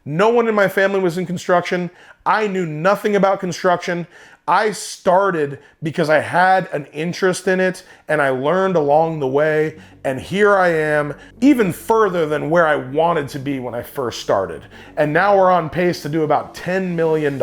No one in my family was in construction. I knew nothing about construction. I started because I had an interest in it and I learned along the way. And here I am, even further than where I wanted to be when I first started. And now we're on pace to do about $10 million.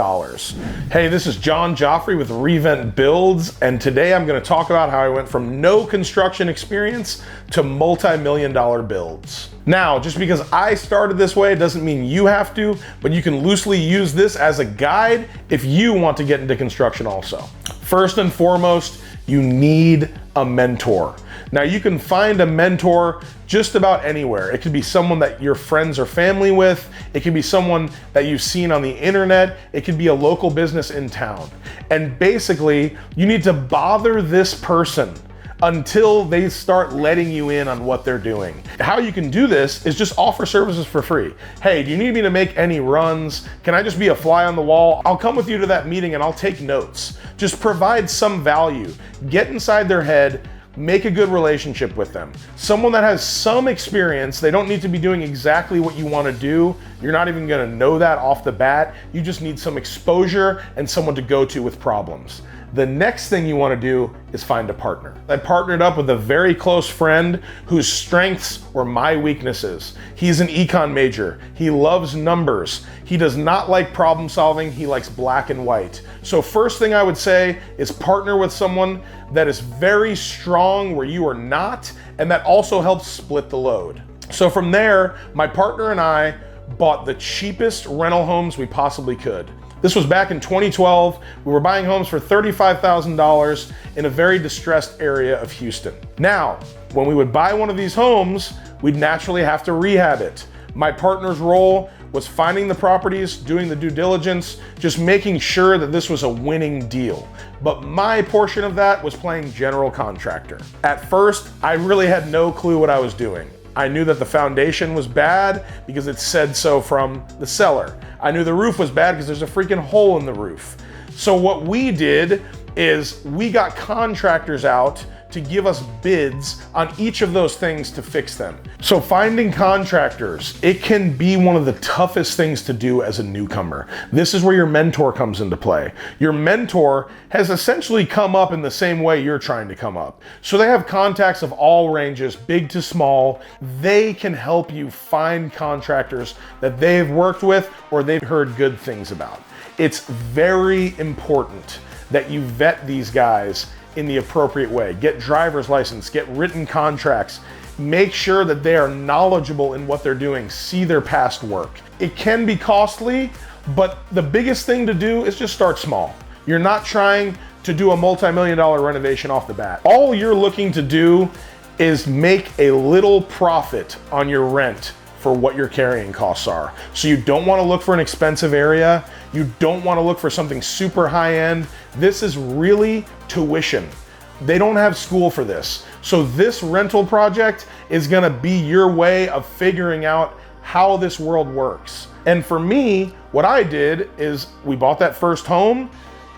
Hey, this is John Joffrey with REVENT Builds. And today I'm going to talk about how I went from no construction experience to multi-million-dollar builds. Now, just because I started this way doesn't mean you have to, but you can loosely use this as a guide if you want to get into construction also. First and foremost, you need a mentor. Now, you can find a mentor just about anywhere. It could be someone that your friends or family with. It could be someone that you've seen on the internet. It could be a local business in town. And basically, you need to bother this person until they start letting you in on what they're doing. How you can do this is just offer services for free. Hey, do you need me to make any runs? Can I just be a fly on the wall? I'll come with you to that meeting and I'll take notes. Just provide some value. Get inside their head, make a good relationship with them. Someone that has some experience, they don't need to be doing exactly what you want to do. You're not even gonna know that off the bat. You just need some exposure and someone to go to with problems. The next thing you want to do is find a partner. I partnered up with a very close friend whose strengths were my weaknesses. He's an econ major. He loves numbers. He does not like problem solving. He likes black and white. So first thing I would say is partner with someone that is very strong where you are not, and that also helps split the load. So from there, my partner and I bought the cheapest rental homes we possibly could. This was back in 2012. We were buying homes for $35,000 in a very distressed area of Houston. Now, when we would buy one of these homes, we'd naturally have to rehab it. My partner's role was finding the properties, doing the due diligence, just making sure that this was a winning deal. But my portion of that was playing general contractor. At first, I really had no clue what I was doing. I knew that the foundation was bad because it said so from the seller. I knew the roof was bad because there's a freaking hole in the roof. So what we did is we got contractors out to give us bids on each of those things to fix them. So finding contractors, it can be one of the toughest things to do as a newcomer. This is where your mentor comes into play. Your mentor has essentially come up in the same way you're trying to come up. So they have contacts of all ranges, big to small. They can help you find contractors that they've worked with or they've heard good things about. It's very important that you vet these guys in the appropriate way. Get driver's license, get written contracts, make sure that they are knowledgeable in what they're doing, see their past work. It can be costly, but the biggest thing to do is just start small. You're not trying to do a multi-million-dollar renovation off the bat. All you're looking to do is make a little profit on your rent for what your carrying costs are. So you don't want to look for an expensive area. You don't want to look for something super high end. This is really tuition. They don't have school for this. So this rental project is going to be your way of figuring out how this world works. And for me, what I did is we bought that first home.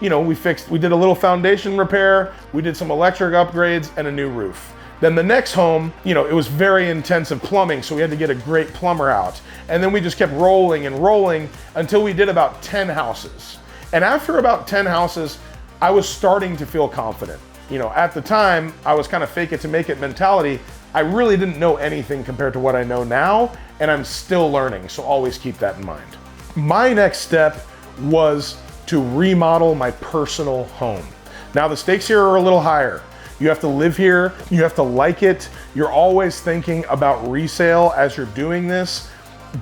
You know, we did a little foundation repair. We did some electric upgrades and a new roof. Then the next home, you know, it was very intensive plumbing, so we had to get a great plumber out. And then we just kept rolling and rolling until we did about 10 houses. And after about 10 houses, I was starting to feel confident. You know, at the time, I was kind of fake it to make it mentality. I really didn't know anything compared to what I know now, and I'm still learning, so always keep that in mind. My next step was to remodel my personal home. Now, the stakes here are a little higher. You have to live here, you have to like it. You're always thinking about resale as you're doing this,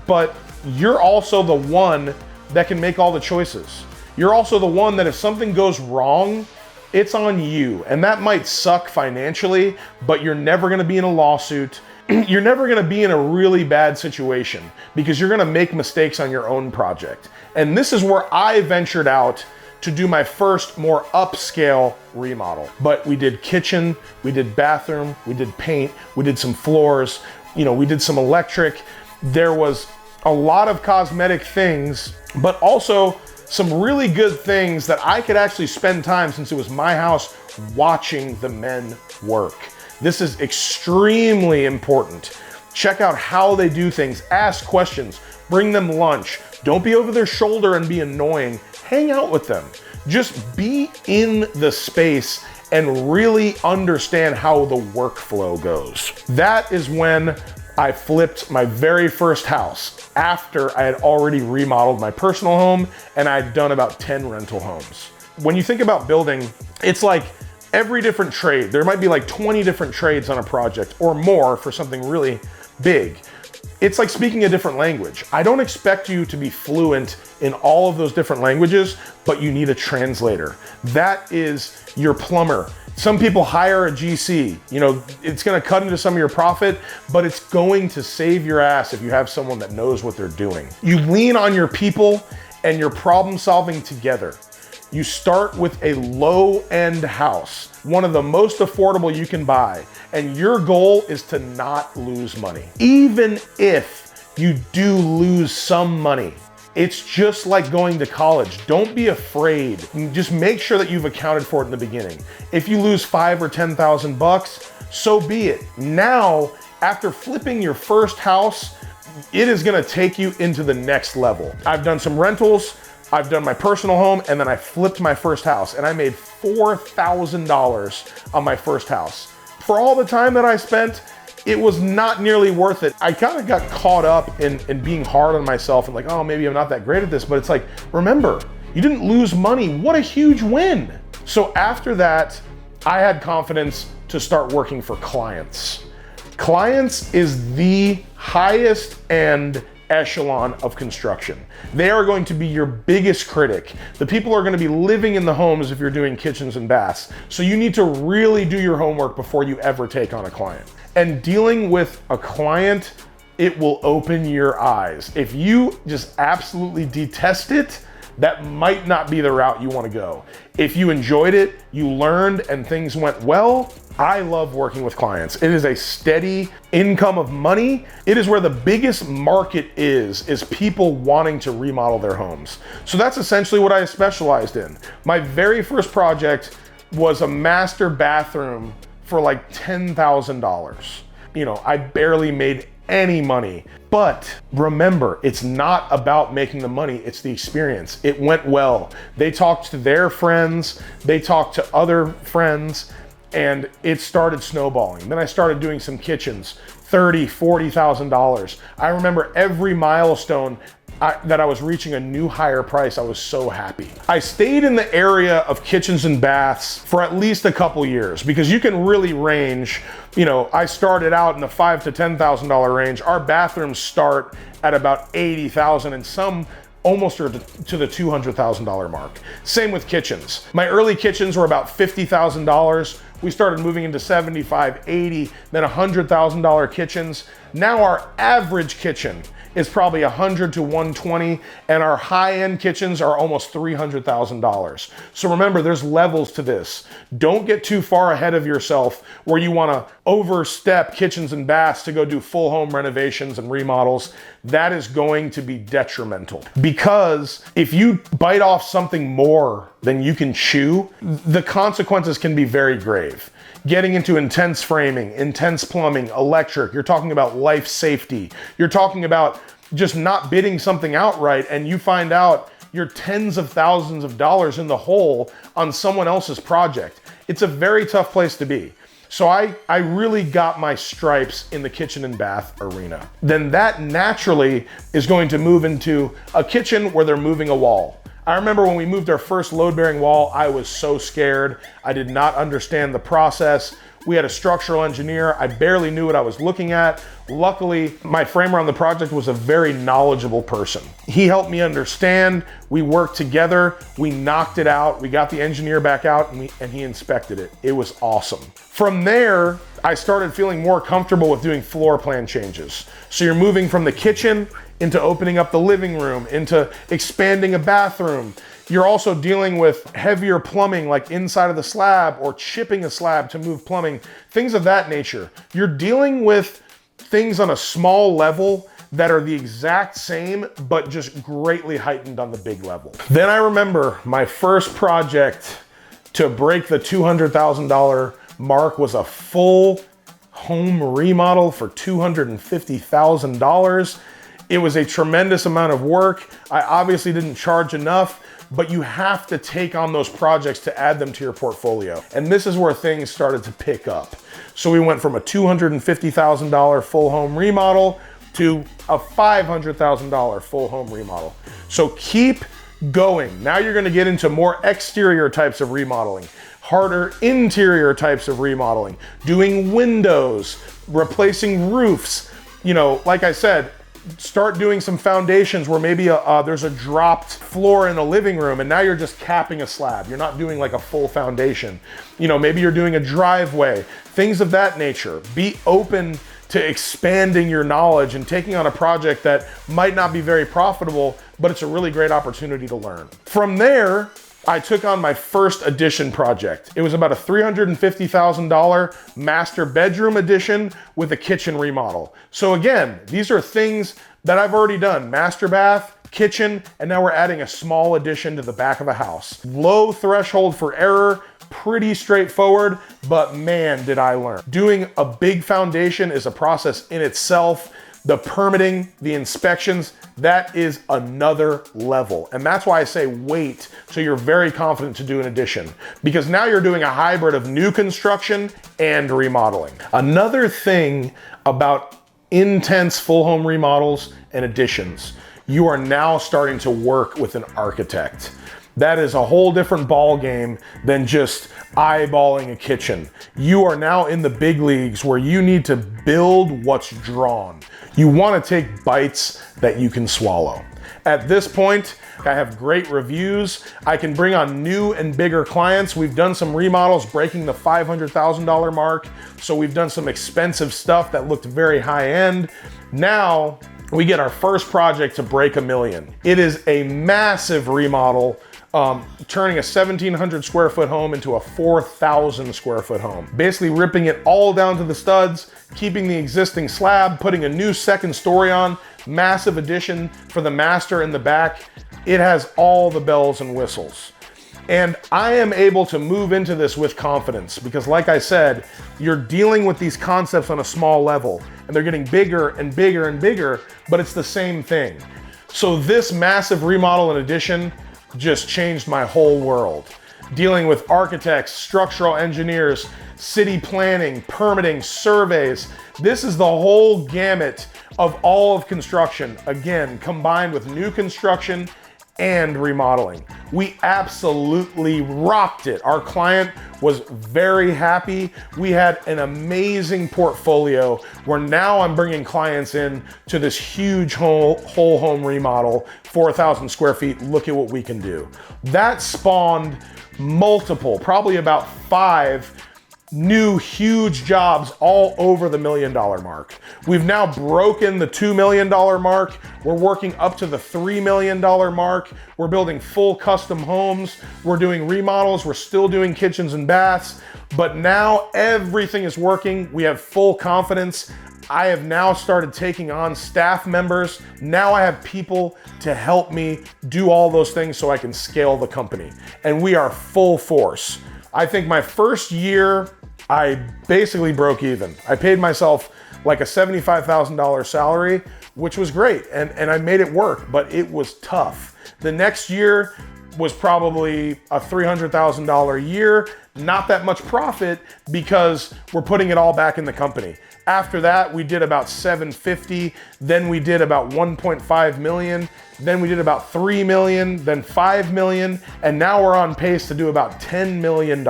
but you're also the one that can make all the choices. You're also the one that if something goes wrong, it's on you. And that might suck financially, but you're never gonna be in a lawsuit. You're never gonna be in a really bad situation because you're gonna make mistakes on your own project. And this is where I ventured out to do my first more upscale remodel. But we did kitchen, we did bathroom, we did paint, we did some floors, you know, we did some electric. There was a lot of cosmetic things, but also some really good things that I could actually spend time, since it was my house, watching the men work. This is extremely important. Check out how they do things, ask questions, bring them lunch, Don't be over their shoulder and be annoying. Hang out with them. Just be in the space and really understand how the workflow goes. That is when I flipped my very first house after I had already remodeled my personal home and I'd done about 10 rental homes. When you think about building, it's like every different trade. There might be like 20 different trades on a project or more for something really big. It's like speaking a different language. I don't expect you to be fluent in all of those different languages, but you need a translator. That is your plumber. Some people hire a GC. You know, it's gonna cut into some of your profit, but it's going to save your ass if you have someone that knows what they're doing. You lean on your people and your problem solving together. You start with a low-end house, one of the most affordable you can buy, and your goal is to not lose money. Even if you do lose some money, it's just like going to college. Don't be afraid. Just make sure that you've accounted for it in the beginning. If you lose $5,000 or $10,000, so be it. Now, after flipping your first house, it is gonna take you into the next level. I've done some rentals, I've done my personal home, and then I flipped my first house, and I made $4,000 on my first house. For all the time that I spent, it was not nearly worth it. I kind of got caught up in being hard on myself and like, oh, maybe I'm not that great at this, but it's like, remember, you didn't lose money. What a huge win. So after that, I had confidence to start working for clients. Clients is the highest end echelon of construction. They are going to be your biggest critic. The people are going to be living in the homes if you're doing kitchens and baths. So you need to really do your homework before you ever take on a client. And dealing with a client, it will open your eyes. If you just absolutely detest it, that might not be the route you want to go. If you enjoyed it, you learned, and things went well, I love working with clients. It is a steady income of money. It is where the biggest market is people wanting to remodel their homes. So that's essentially what I specialized in. My very first project was a master bathroom for like $10,000. You know, I barely made any money. But remember, it's not about making the money, it's the experience. It went well. They talked to their friends, they talked to other friends, and it started snowballing. Then I started doing some kitchens, $30,000, $40,000. I remember every milestone that I was reaching a new higher price, I was so happy. I stayed in the area of kitchens and baths for at least a couple years because you can really range, you know, I started out in the $5,000 to $10,000 range. Our bathrooms start at about $80,000 and some almost to the $200,000 mark. Same with kitchens. My early kitchens were about $50,000. We started moving into $75,000, $80,000, then $100,000 kitchens. Now our average kitchen is probably $100,000 to $120,000, and our high-end kitchens are almost $300,000. So remember, there's levels to this. Don't get too far ahead of yourself where you wanna overstep kitchens and baths to go do full home renovations and remodels. That is going to be detrimental because if you bite off something more than you can chew, the consequences can be very grave. Getting into intense framing, intense plumbing, electric, you're talking about life safety. You're talking about just not bidding something outright and you find out you're tens of thousands of dollars in the hole on someone else's project. It's a very tough place to be. So I really got my stripes in the kitchen and bath arena. Then that naturally is going to move into a kitchen where they're moving a wall. I remember when we moved our first load-bearing wall, I was so scared. I did not understand the process. We had a structural engineer. I barely knew what I was looking at. Luckily, my framer on the project was a very knowledgeable person. He helped me understand. We worked together. We knocked it out. We got the engineer back out and he inspected it. It was awesome. From there, I started feeling more comfortable with doing floor plan changes. So you're moving from the kitchen into opening up the living room, into expanding a bathroom. You're also dealing with heavier plumbing like inside of the slab or chipping a slab to move plumbing, things of that nature. You're dealing with things on a small level that are the exact same, but just greatly heightened on the big level. Then I remember my first project to break the $200,000 mark was a full home remodel for $250,000. It was a tremendous amount of work. I obviously didn't charge enough, but you have to take on those projects to add them to your portfolio. And this is where things started to pick up. So we went from a $250,000 full home remodel to a $500,000 full home remodel. So keep going. Now you're gonna get into more exterior types of remodeling, harder interior types of remodeling, doing windows, replacing roofs. You know, like I said, start doing some foundations where maybe there's a dropped floor in a living room and now you're just capping a slab. You're not doing like a full foundation. You know, maybe you're doing a driveway, things of that nature. Be open to expanding your knowledge and taking on a project that might not be very profitable, but it's a really great opportunity to learn. From there, I took on my first addition project. It was about a $350,000 master bedroom addition with a kitchen remodel. So again, these are things that I've already done: master bath, kitchen, and now we're adding a small addition to the back of a house. Low threshold for error, pretty straightforward, but man, did I learn. Doing a big foundation is a process in itself. The permitting, the inspections, that is another level. And that's why I say wait so you're very confident to do an addition, because now you're doing a hybrid of new construction and remodeling. Another thing about intense full home remodels and additions, you are now starting to work with an architect. That is a whole different ball game than just eyeballing a kitchen. You are now in the big leagues where you need to build what's drawn. You want to take bites that you can swallow. At this point, I have great reviews. I can bring on new and bigger clients. We've done some remodels breaking the $500,000 mark. So we've done some expensive stuff that looked very high end. Now we get our first project to break $1 million. It is a massive remodel, turning a 1,700 square foot home into a 4,000 square foot home. Basically ripping it all down to the studs, keeping the existing slab, putting a new second story on, massive addition for the master in the back. It has all the bells and whistles. And I am able to move into this with confidence because, like I said, you're dealing with these concepts on a small level and they're getting bigger and bigger and bigger, but it's the same thing. So this massive remodel and addition just changed my whole world. Dealing with architects, structural engineers, city planning, permitting, surveys. This is the whole gamut of all of construction, again, combined with new construction and remodeling. We absolutely rocked it. Our client was very happy. We had an amazing portfolio where now I'm bringing clients in to this huge whole home remodel, 4,000 square feet. Look at what we can do. That spawned multiple, probably about 5 new huge jobs all over the $1 million mark. We've now broken the $2 million mark. We're working up to the $3 million mark. We're building full custom homes. We're doing remodels. We're still doing kitchens and baths, but now everything is working. We have full confidence. I have now started taking on staff members. Now I have people to help me do all those things so I can scale the company. And we are full force. I think my first year, I basically broke even. I paid myself like a $75,000 salary, which was great. And I made it work, but it was tough. The next year was probably a $300,000 year. Not that much profit because we're putting it all back in the company. After that, we did about 750. Then we did about 1.5 million. Then we did about 3 million, then 5 million. And now we're on pace to do about $10 million.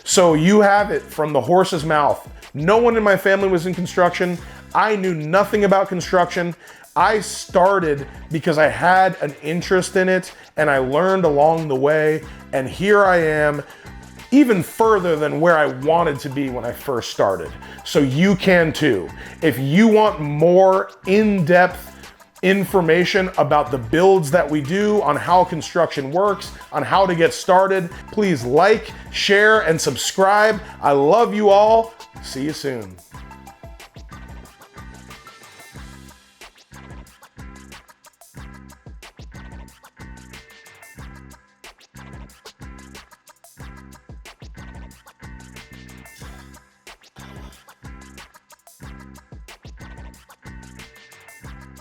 So you have it from the horse's mouth. No one in my family was in construction. I knew nothing about construction. I started because I had an interest in it and I learned along the way. And here I am, even further than where I wanted to be when I first started. So you can too. If you want more in-depth information about the builds that we do, on how construction works, on how to get started, please like, share, and subscribe. I love you all. See you soon.